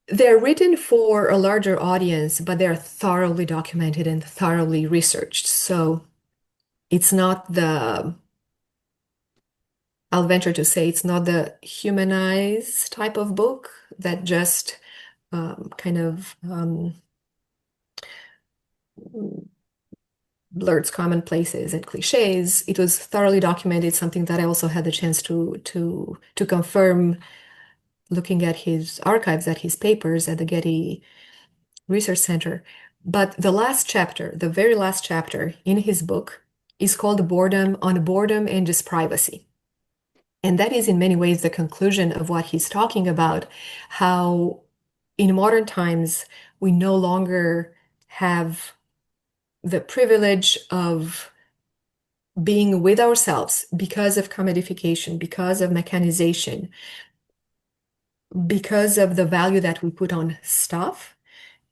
They're written for a larger audience, but they're thoroughly documented and thoroughly researched. So it's not I'll venture to say it's not the humanized type of book that just kind of blurts commonplaces and cliches. It was thoroughly documented, something that I also had the chance to confirm looking at his archives, at his papers at the Getty Research Center. But the last chapter, the very last chapter in his book is called Boredom, on Boredom and Just Privacy. And that is in many ways the conclusion of what he's talking about, how in modern times we no longer have the privilege of being with ourselves because of commodification, because of mechanization, because of the value that we put on stuff.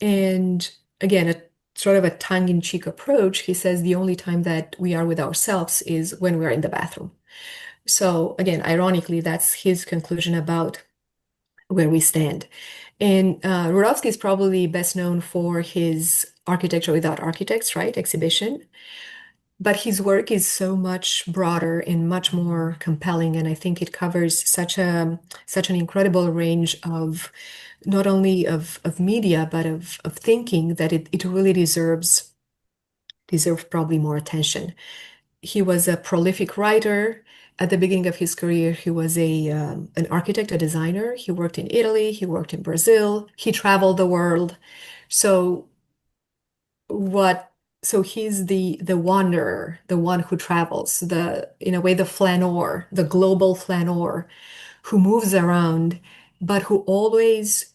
And again, a sort of a tongue-in-cheek approach, he says the only time that we are with ourselves is when we're in the bathroom. So again, ironically, that's his conclusion about where we stand. And Rudofsky is probably best known for his Architecture Without Architects, right? Exhibition. But his work is so much broader and much more compelling, and I think it covers such an incredible range of not only of media but of thinking that it really deserves probably more attention. He was a prolific writer. At the beginning of his career, he was an architect, a designer. He worked in Italy, he worked in Brazil, he traveled the world. So what so he's the wanderer, the one who travels, the in a way the flaneur, the global flaneur who moves around, but who always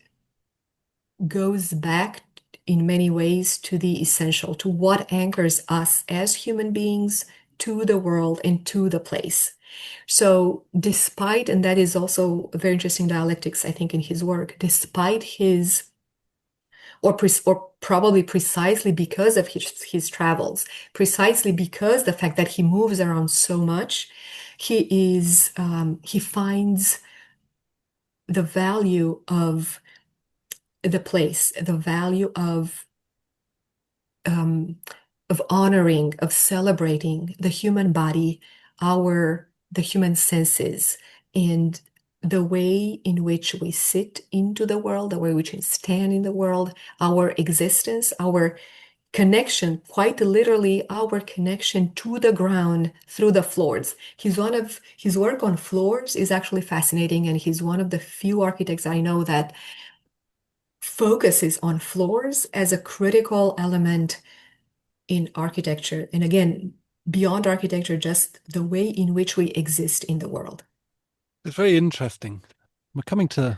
goes back in many ways to the essential, to what anchors us as human beings to the world and to the place. So despite, and that is also a very interesting dialectics, I think, in his work, despite his or probably precisely because of his travels, precisely because the fact that he moves around so much, he finds the value of the place, the value um, of honoring, of celebrating the human body, the human senses, and the way in which we sit into the world, the way in which we stand in the world, our existence, our connection, quite literally our connection to the ground through the floors. His work on floors is actually fascinating, and he's one of the few architects I know that focuses on floors as a critical element in architecture. And again, beyond architecture, just the way in which we exist in the world. It's very interesting. We're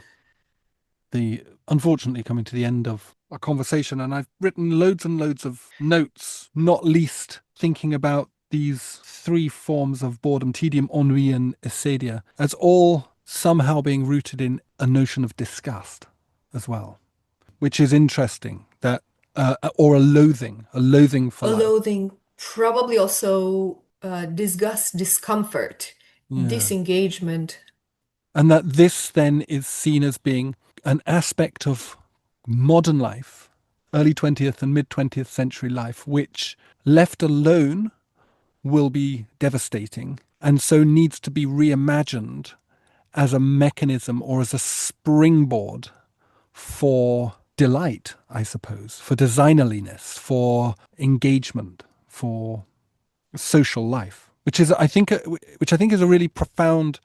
unfortunately coming to the end of our conversation, and I've written loads and loads of notes, not least thinking about these three forms of boredom, tedium, ennui, and acedia, as all somehow being rooted in a notion of disgust as well, which is interesting, that or a loathing for life. Loathing, probably also disgust, discomfort, Yeah. disengagement. And that this then is seen as being an aspect of modern life, early 20th and mid 20th century life, which left alone will be devastating and so needs to be reimagined as a mechanism or as a springboard for delight, I suppose, for designerliness, for engagement, for social life, which I think is a really profound,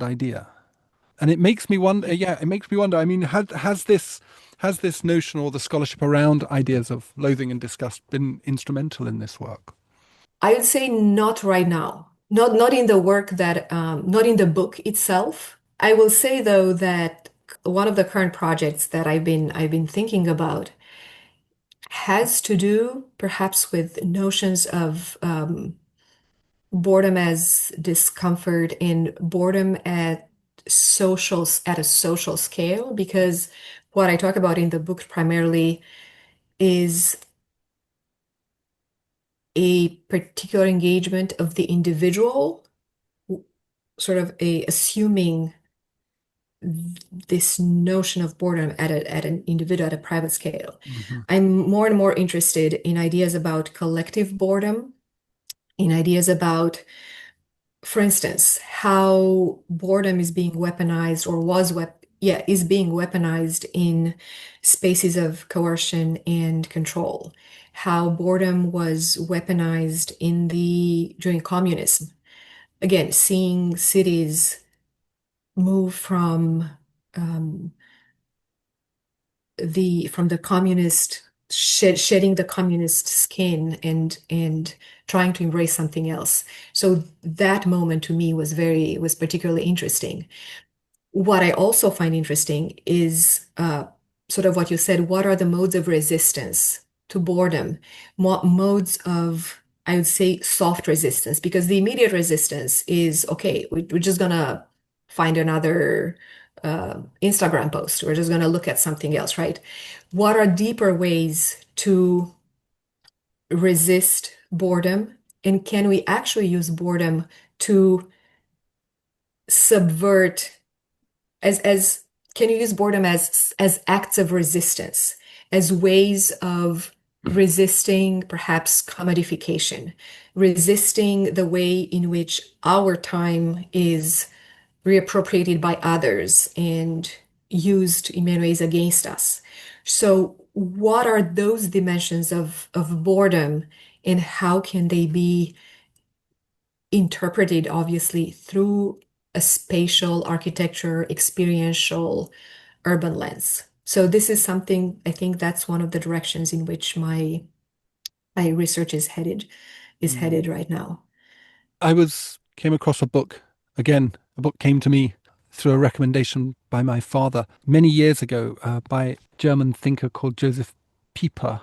idea. And it makes me wonder. Yeah, it makes me wonder. I mean, has this notion or the scholarship around ideas of loathing and disgust been instrumental in this work? I would say not right now. Not in the work that not in the book itself. I will say though that one of the current projects that I've been thinking about has to do perhaps with notions of boredom as discomfort and boredom at a social scale, because what I talk about in the book primarily is a particular engagement of the individual, sort of a assuming this notion of boredom at an individual, at a private scale. Mm-hmm. I'm more and more interested in ideas about collective boredom, in ideas about, for instance, how boredom is being weaponized or is being weaponized in spaces of coercion and control. How boredom was weaponized during communism. Again, seeing cities move um, from the communist shedding the communist skin and trying to embrace something else. So that moment to me was particularly interesting. What I also find interesting is sort of what you said. What are the modes of resistance to boredom? Modes of, I would say, soft resistance, because the immediate resistance is, okay, we're just gonna find another Instagram post. We're just gonna look at something else, right? What are deeper ways to resist boredom? And can we actually use boredom to subvert as can you use boredom as acts of resistance, as ways of resisting perhaps commodification, resisting the way in which our time is reappropriated by others and used in many ways against us. So what are those dimensions of boredom, and how can they be interpreted, obviously, through a spatial architecture, experiential, urban lens? So this is something, I think that's one of the directions in which my research is headed right now. Came across a book again. A book came to me through a recommendation by my father many years ago by a German thinker called Joseph Pieper.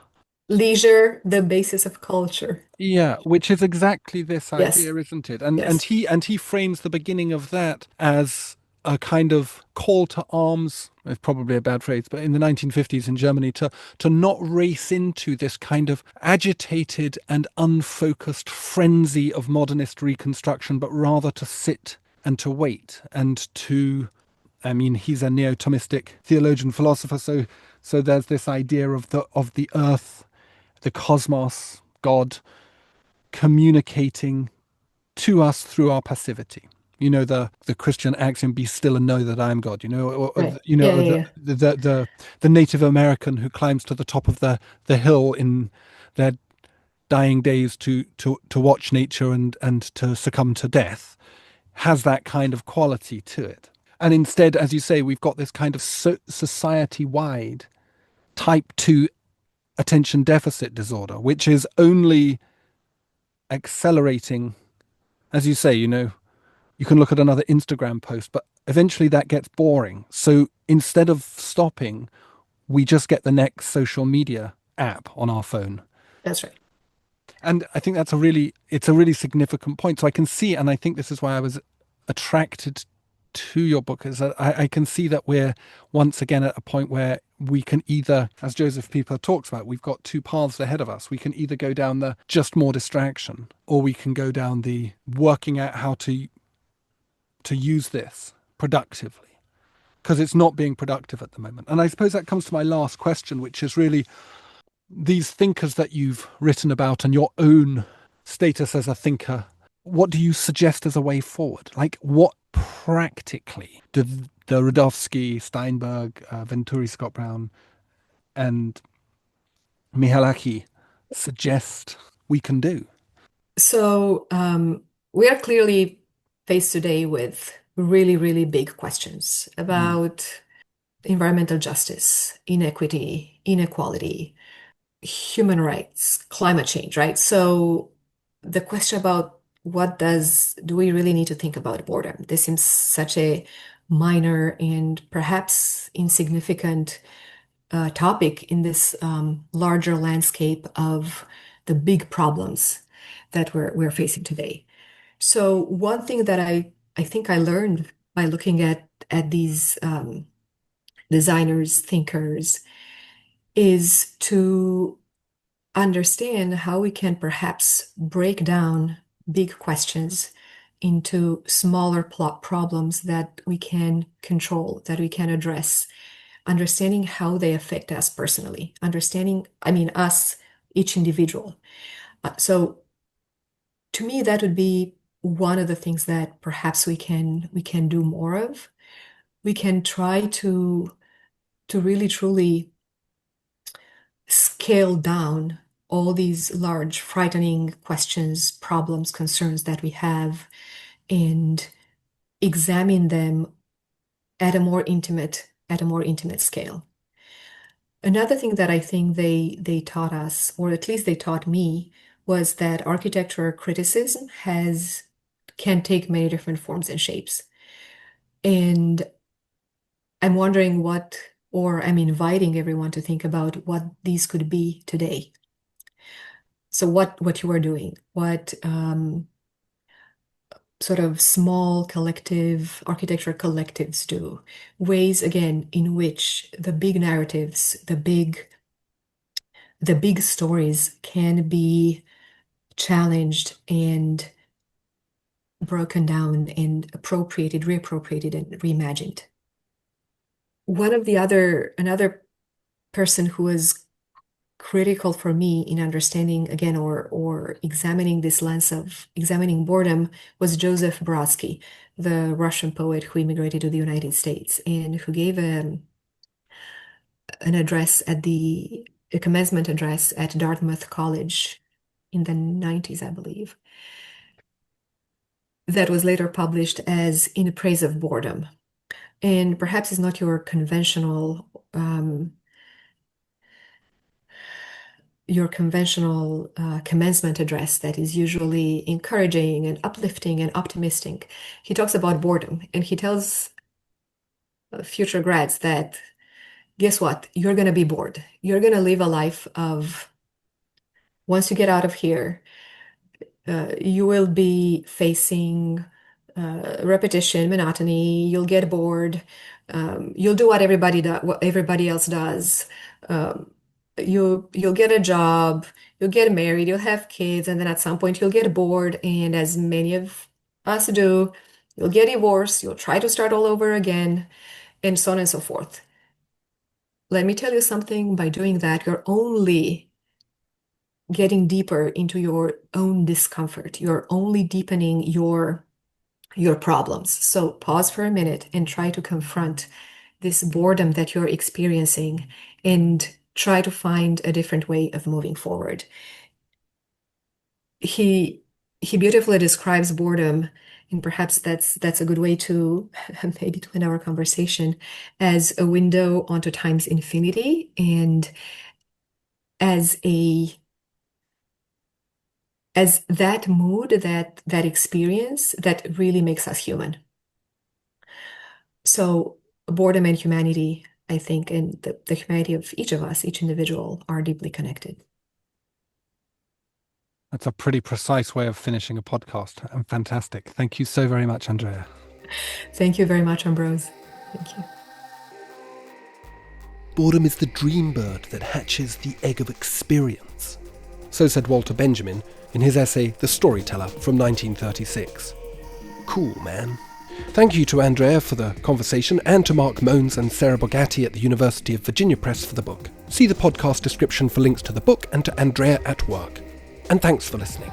Leisure, the basis of culture. Yeah, which is exactly this Yes, idea, isn't it? And yes, he frames the beginning of that as a kind of call to arms. It's probably a bad phrase, but in the 1950s in Germany, to not race into this kind of agitated and unfocused frenzy of modernist reconstruction, but rather to sit and to wait and to. I mean, he's a neo-Thomistic theologian philosopher, so there's this idea of the earth, the cosmos, God communicating to us through our passivity. You know, the Christian axiom, be still and know that I am God, right. Yeah, yeah, yeah. the Native American who climbs to the top of the hill in their dying days to watch nature and to succumb to death, has that kind of quality to it. And instead, as you say, we've got this kind of society-wide type 2 attention deficit disorder, which is only accelerating. As you say, you can look at another Instagram post, but eventually that gets boring. So instead of stopping, we just get the next social media app on our phone. That's right. And I think it's a really significant point. So I can see, and I think this is why I was attracted to your book, is that I can see that we're once again at a point where we can either, as Joseph Pieper talks about, we've got two paths ahead of us. We can either go down the just more distraction, or we can go down the working out how to use this productively, because it's not being productive at the moment. And I suppose that comes to my last question, which is really these thinkers that you've written about and your own status as a thinker. What do you suggest as a way forward? Like, what practically do the Rudofsky, Steinberg, Venturi, Scott Brown, and Mihalache suggest we can do? So we are clearly faced today with really, really big questions about environmental justice, inequity, inequality, human rights, climate change, right? So the question about do we really need to think about boredom? This seems such a minor and perhaps insignificant topic in this larger landscape of the big problems that we're facing today. So one thing that I think I learned by looking at these designers, thinkers, is to understand how we can perhaps break down big questions into smaller problems that we can control, that we can address, understanding how they affect us personally, us, each individual. So to me, that would be one of the things that perhaps we can do more of. We can try to really truly scale down all these large, frightening questions, problems, concerns that we have, and examine them at a more intimate scale. Another thing that I think they taught us, or at least they taught me, was that architecture criticism can take many different forms and shapes. And I'm wondering I'm inviting everyone to think about what these could be today. So what you are doing, what sort of small collective architecture collectives do, ways again in which the big narratives, the big stories can be challenged and broken down and reappropriated and reimagined. Another person who was critical for me in understanding again or examining this lens of examining boredom was Joseph Brodsky, the Russian poet who immigrated to the United States and who gave an address a commencement address at Dartmouth College in the 90s, I believe, that was later published as In Praise of Boredom. And perhaps it's not your conventional commencement address that is usually encouraging and uplifting and optimistic. He talks about boredom and he tells future grads that, guess what? You're going to be bored. You're going to live a life of, once you get out of here, you will be facing repetition, monotony. You'll get bored. You'll do what everybody else does. You'll get a job. You'll get married. You'll have kids, and then at some point you'll get bored. And as many of us do, you'll get divorced. You'll try to start all over again, and so on and so forth. Let me tell you something. By doing that, you're only getting deeper into your own discomfort. You're only deepening your problems. So pause for a minute and try to confront this boredom that you're experiencing and try to find a different way of moving forward. He beautifully describes boredom, and perhaps that's a good way to maybe to end our conversation, as a window onto time's infinity and as that mood, that experience that really makes us human. So boredom and humanity, I think, and the humanity of each of us, each individual, are deeply connected. That's a pretty precise way of finishing a podcast, and fantastic. Thank you so very much, Andreea. Thank you very much, Ambrose. Thank you. Boredom is the dream bird that hatches the egg of experience. So said Walter Benjamin in his essay The Storyteller from 1936. Cool, man. Thank you to Andreea for the conversation and to Mark Mones and Sarah Bogatti at the University of Virginia Press for the book. See the podcast description for links to the book and to Andreea at work. And thanks for listening.